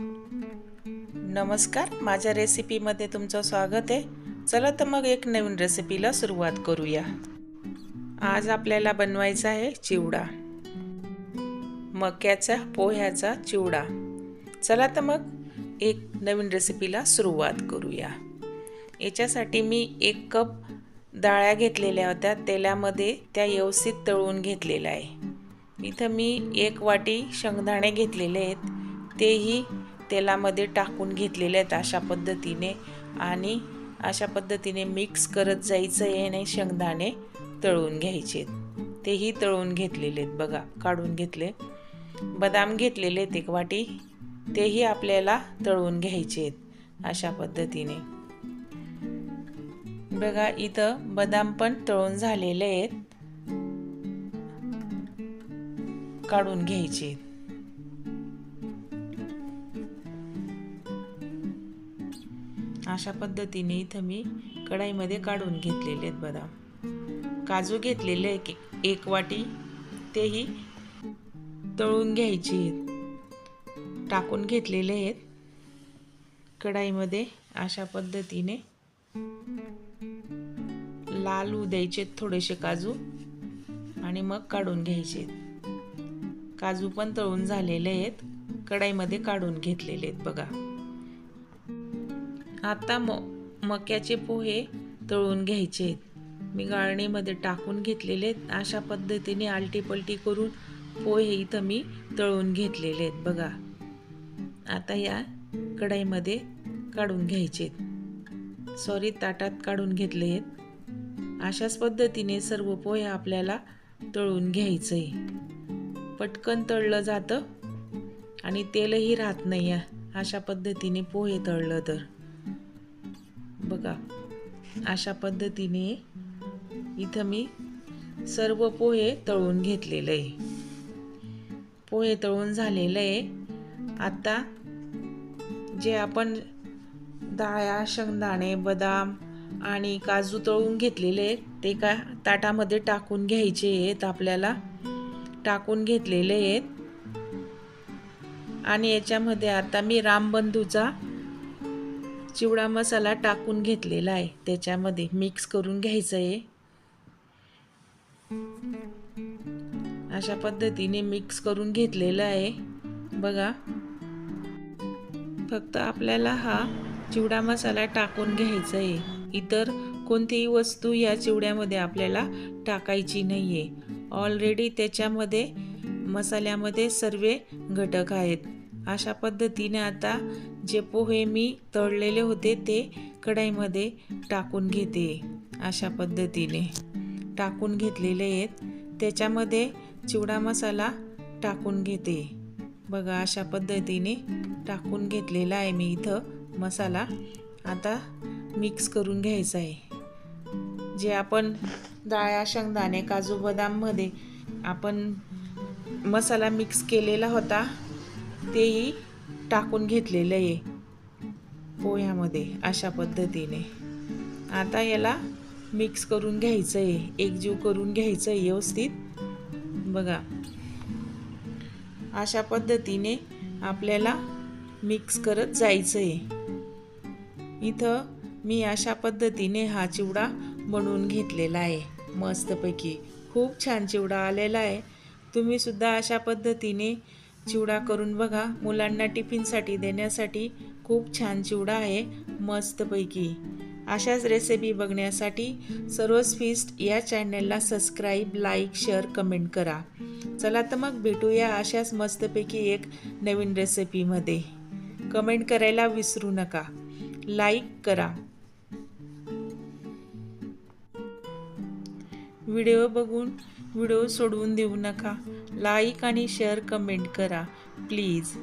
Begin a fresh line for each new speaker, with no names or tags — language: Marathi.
नमस्कार, माझ्या रेसिपीमध्ये तुमचं स्वागत आहे। चला तर मग एक नवीन रेसिपीला सुरुवात करूया। आज आपल्याला बनवायचा आहे चिवडा, मक्याचा पोह्याचा चिवडा। चला तर मग एक नवीन रेसिपीला सुरुवात करूया। याच्यासाठी मी 1 कप डाळ्या घेतलेल्या होत्या, तेलामध्ये त्या व्यवस्थित तळून घेतलेल्या आहे। इथं मी 1 वाटी शेंगदाणे घेतलेले आहेत, तेही तेलामध्ये टाकून घेतलेले आहेत अशा पद्धतीने, आणि अशा पद्धतीने मिक्स करत जायचं आहे आणि शेंगदाणे तळून घ्यायचे। तेही तळून घेतलेले आहेत बघा, काढून घेतले। बदाम घेतलेले आहेत 1 वाटी, तेही आपल्याला तळून घ्यायचे आहेत अशा पद्धतीने। बघा इथं बदाम पण तळून झालेले आहेत, काढून घ्यायचे। अशा पद्धतीने इथं मी कढईमध्ये काढून घेतलेले आहेत बदाम। काजू घेतलेले 1 वाटी, तेही तळून घ्यायचे आहेत, टाकून घेतलेले आहेत कढईमध्ये। अशा पद्धतीने लाल होऊ द्यायचे थोडेसे काजू, आणि मग काढून घ्यायचे। काजू पण तळून झालेले आहेत, कढईमध्ये काढून घेतलेले आहेत बघा। आता मक्याचे पोहे तळून घ्यायचे आहेत। मी गाळणीमध्ये टाकून घेतलेले आहेत। अशा पद्धतीने आलटी पलटी करून पोहे इथं मी तळून घेतलेले आहेत बघा। आता या कढईमध्ये काढून घ्यायचे, ताटात काढून घेतले आहेत। अशाच पद्धतीने सर्व पोहे आपल्याला तळून घ्यायचं आहे। पटकन तळलं जातं आणि तेलही राहत नाही अशा पद्धतीने पोहे तळलं तर बघा। अशा पद्धतीने इथं मी सर्व पोहे तळून घेतलेले आहे। पोहे तळून झालेले आहे। आता जे आपण डाळ्या, शेंगदाणे, बदाम आणि काजू तळून घेतलेले आहेत, ते का ताटामध्ये टाकून घ्यायचे आहेत आपल्याला। टाकून घेतलेले आहेत, आणि याच्यामध्ये आता मी रामबंधूचा चिवडा मसाला टाकून घेतलेला आहे, त्याच्यामध्ये मिक्स करून घ्यायचं आहे। अशा पद्धतीने मिक्स करून घेतलेला आहे बघा। फक्त आपल्याला हा चिवडा मसाला टाकून घ्यायचा आहे, इतर कोणतीही वस्तू या चिवड्यामध्ये आपल्याला टाकायची नाहीये। ऑलरेडी त्याच्यामध्ये मसाल्यामध्ये सर्व घटक आहेत। अशा पद्धतीने आता जे पोहे मी तळलेले होते ते कढईमध्ये टाकून घेते। अशा पद्धतीने टाकून घेतलेले आहेत, त्याच्यामध्ये चिवडा मसाला टाकून घेते बघा। अशा पद्धतीने टाकून घेतलेला आहे मी इथं मसाला। आता मिक्स करून घ्यायचा आहे। जे आपण डाळ्या, शेंगदाणे, काजू, बदाममध्ये आपण मसाला मिक्स केलेला होता, तेही टाकून घेतलेलं आहे पोह्यामध्ये अशा पद्धतीने। आता याला मिक्स करून घ्यायचं आहे, एकजीव करून घ्यायचं आहे व्यवस्थित बघा। अशा पद्धतीने आपल्याला मिक्स करत जायचं आहे। इथं मी अशा पद्धतीने हा चिवडा बनवून घेतलेला आहे मस्तपैकी। खूप छान चिवडा आलेला आहे। तुम्ही सुद्धा अशा पद्धतीने चिवडा करून बघा, मुलांना टिफिनसाठी देण्यासाठी खूप छान चिवडा आहे मस्तपैकी। अशाच रेसिपी बघण्यासाठी सर्वच फीस्ट या चॅनलला सबस्क्राईब, लाईक, शेअर, कमेंट करा। चला तर मग भेटूया अशाच मस्तपैकी एक नवीन रेसिपीमध्ये। कमेंट करायला विसरू नका, लाईक करा। व्हिडिओ बघून व्हिडिओ सोडवून देऊ नका, लाईक आणि शेअर कमेंट करा प्लीज।